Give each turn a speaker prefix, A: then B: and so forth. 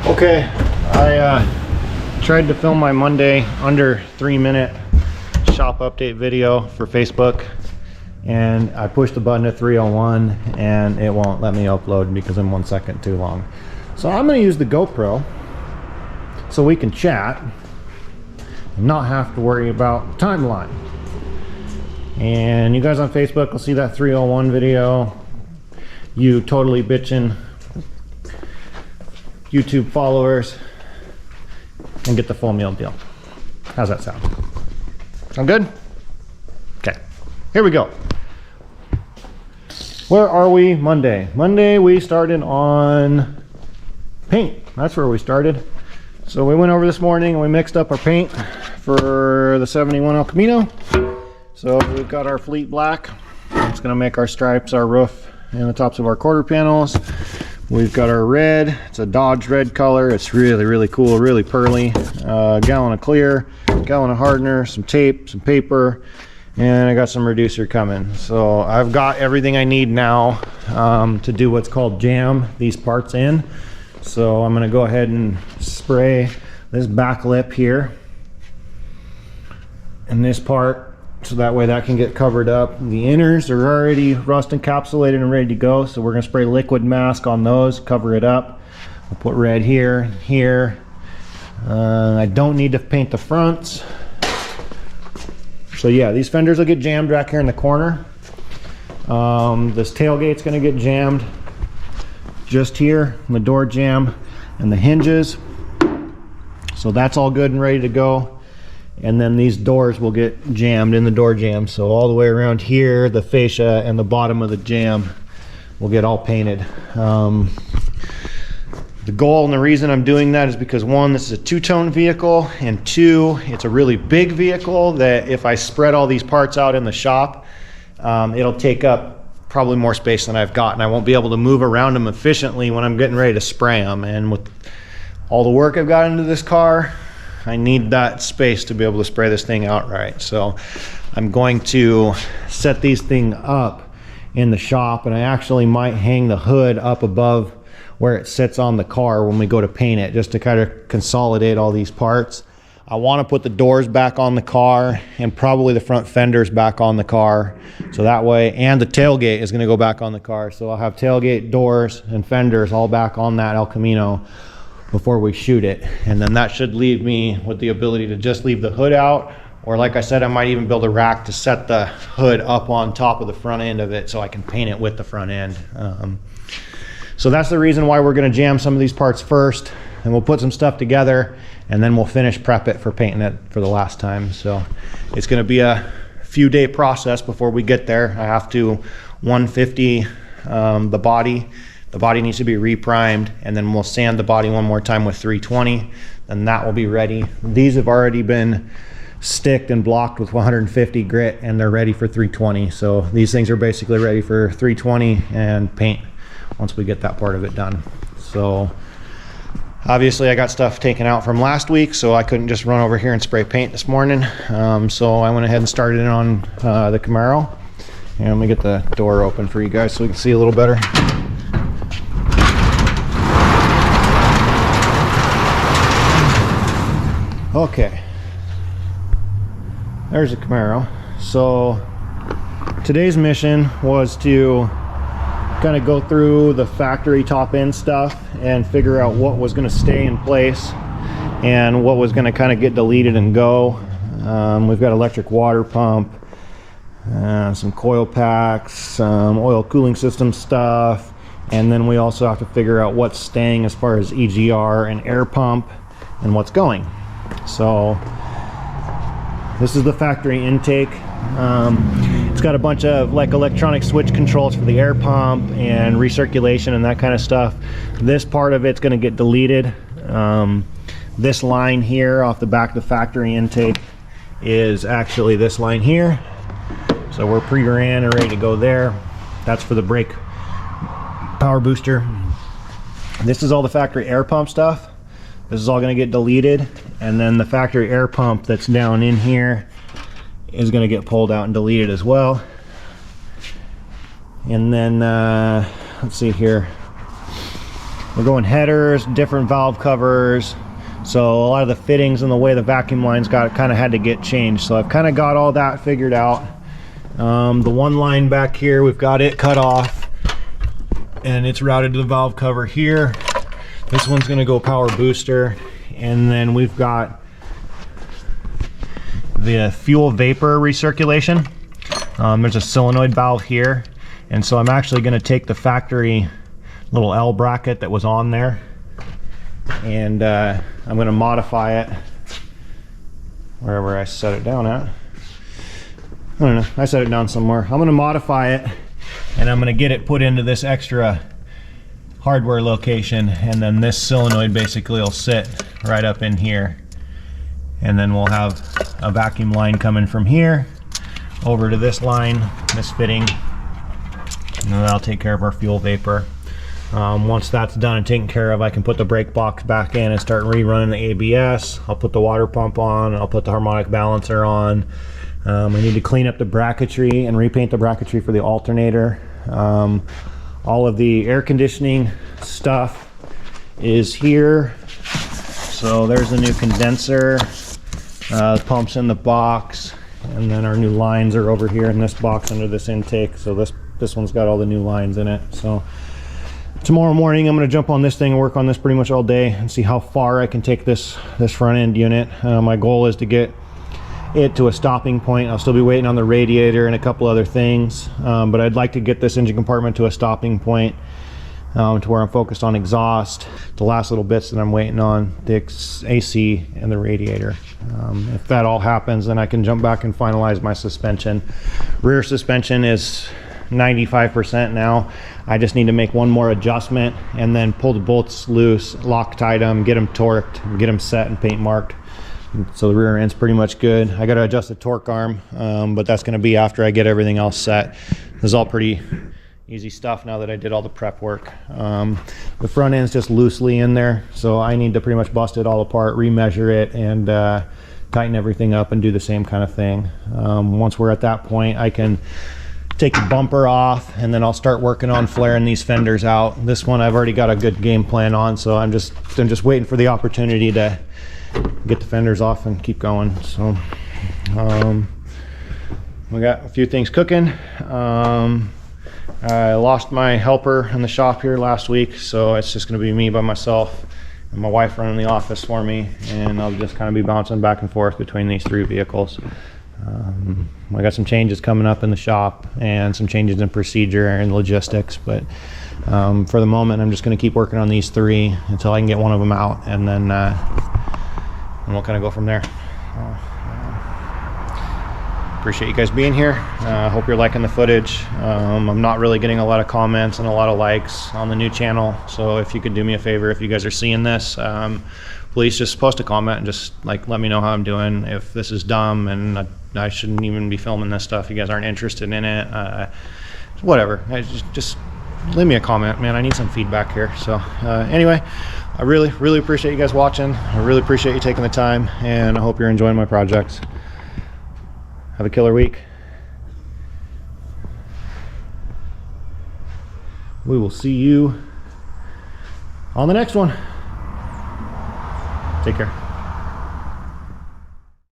A: Okay, I tried to film my Monday under 3-minute shop update video for Facebook, and I pushed the button at 3:01 and it won't let me upload because I'm 1 second too long. So I'm going to use the GoPro so we can chat and not have to worry about the timeline. And you guys on Facebook will see that 3:01 video. You totally bitching YouTube followers and get the full meal deal. How's that sound? Sound good? Okay, here we go. Where are we? Monday. Monday we started on paint. That's where we started. So we went over this morning and we mixed up our paint for the 71 El Camino. So we've got our Fleet Black. It's gonna make our stripes, our roof, and the tops of our quarter panels. We've got our red. It's a Dodge red color. It's really cool, really pearly. A gallon of clear, a gallon of hardener, some tape, some paper, and I got some reducer coming. So I've got everything I need now to do what's called jam these parts in. So I'm gonna go ahead and spray this back lip here and this part, so that way that can get covered up. The inners are already rust encapsulated and ready to go, so we're gonna spray liquid mask on those, cover it up. We'll put red here, here. I don't need to paint the fronts. So yeah, these fenders will get jammed back here in the corner. This tailgate's gonna get jammed just here, and the door jamb and the hinges. So that's all good and ready to go. And then these doors will get jammed in the door jamb. So all the way around here, the fascia and the bottom of the jamb will get all painted. The goal and the reason I'm doing that is because, one, this is a two-tone vehicle, and two, it's a really big vehicle that if I spread all these parts out in the shop, it'll take up probably more space than I've got, and I won't be able to move around them efficiently when I'm getting ready to spray them. And with all the work I've got into this car, I need that space to be able to spray this thing out right. So I'm going to set these things up in the shop, and I actually might hang the hood up above where it sits on the car when we go to paint it, just to kind of consolidate all these parts. I want to put the doors back on the car and probably the front fenders back on the car. So that way, and the tailgate is going to go back on the car. So I'll have tailgate, doors, and fenders all back on that El Camino before we shoot it. And then that should leave me with the ability to just leave the hood out, or like I said, I might even build a rack to set the hood up on top of the front end of it so I can paint it with the front end. So that's the reason why we're going to jam some of these parts first, and we'll put some stuff together, and then we'll finish prep it for painting it for the last time. So it's going to be a few day process before we get there. I have to 150 the body. The body needs to be reprimed, and then we'll sand the body one more time with 320, and that will be ready. These have already been sticked and blocked with 150 grit, and they're ready for 320. So these things are basically ready for 320 and paint once we get that part of it done. So obviously I got stuff taken out from last week, so I couldn't just run over here and spray paint this morning. So I went ahead and started it on the Camaro. And let me get the door open for you guys so we can see a little better. Okay, there's a Camaro. So today's mission was to kind of go through the factory top end stuff and figure out what was going to stay in place and what was going to kind of get deleted and go. We've got electric water pump, some coil packs, some oil cooling system stuff, and then we also have to figure out what's staying as far as EGR and air pump and what's going. So this is the factory intake. It's got a bunch of like electronic switch controls for the air pump and recirculation and that kind of stuff. This part of it's going to get deleted. This line here off the back of the factory intake is actually this line here. So we're pre-ran and ready to go there. That's for the brake power booster. This is all the factory air pump stuff. This is all going to get deleted, and then the factory air pump that's down in here is going to get pulled out and deleted as well. And then let's see here, We're going headers, different valve covers. So a lot of the fittings and the way the vacuum lines got kind of had to get changed. So I've kind of got all that figured out. The one line back here, we've got it cut off and it's routed to the valve cover here. This one's gonna go power booster. And then we've got the fuel vapor recirculation. There's a solenoid valve here. And so I'm actually gonna take the factory little L bracket that was on there, and I'm going to modify it wherever I set it down at. I don't know, I set it down somewhere. I'm going to modify it and I'm going to get it put into this extra hardware location, and then this solenoid basically will sit right up in here, and then we'll have a vacuum line coming from here over to this line, this fitting, and then that'll take care of our fuel vapor. Once that's done and taken care of, I can put the brake box back in and start rerunning the ABS. I'll put the water pump on, I'll put the harmonic balancer on. I need to clean up the bracketry and repaint the bracketry for the alternator. All of the air conditioning stuff is here. So there's the new condenser, the pump's in the box, and then our new lines are over here in this box under this intake. So this one's got all the new lines in it. So tomorrow morning I'm going to jump on this thing and work on this pretty much all day and see how far I can take this front end unit. My goal is to get it to a stopping point. I'll still be waiting on the radiator and a couple other things, but I'd like to get this engine compartment to a stopping point, to where I'm focused on exhaust, the last little bits that I'm waiting on, the AC and the radiator. If that all happens, then I can jump back and finalize my suspension. Rear suspension is 95% now. I just need to make one more adjustment and then pull the bolts loose, Loctite them, get them torqued, get them set and paint marked. So the rear end's pretty much good. I got to adjust the torque arm, but that's going to be after I get everything else set. This is all pretty easy stuff now that I did all the prep work. The front end's just loosely in there, so I need to pretty much bust it all apart, remeasure it, and tighten everything up and do the same kind of thing. Once we're at that point, I can take the bumper off, and then I'll start working on flaring these fenders out. This one I've already got a good game plan on, so I'm just waiting for the opportunity to get the fenders off and keep going. So we got a few things cooking. I lost my helper in the shop here last week, so it's just going to be me by myself and my wife running the office for me, and I'll just kind of be bouncing back and forth between these three vehicles. I got some changes coming up in the shop and some changes in procedure and logistics, but for the moment I'm just going to keep working on these three until I can get one of them out, and then we'll kind of go from there. Appreciate you guys being here. Hope you're liking the footage. I'm not really getting a lot of comments and a lot of likes on the new channel, so if you could do me a favor, if you guys are seeing this, please just post a comment and just let me know how I'm doing. If this is dumb and I shouldn't even be filming this stuff, you guys aren't interested in it, whatever, just leave me a comment, man. I need some feedback here. So anyway, I really appreciate you guys watching. I really appreciate you taking the time, and I hope you're enjoying my projects. Have a killer week. We will see you on the next one. Take care.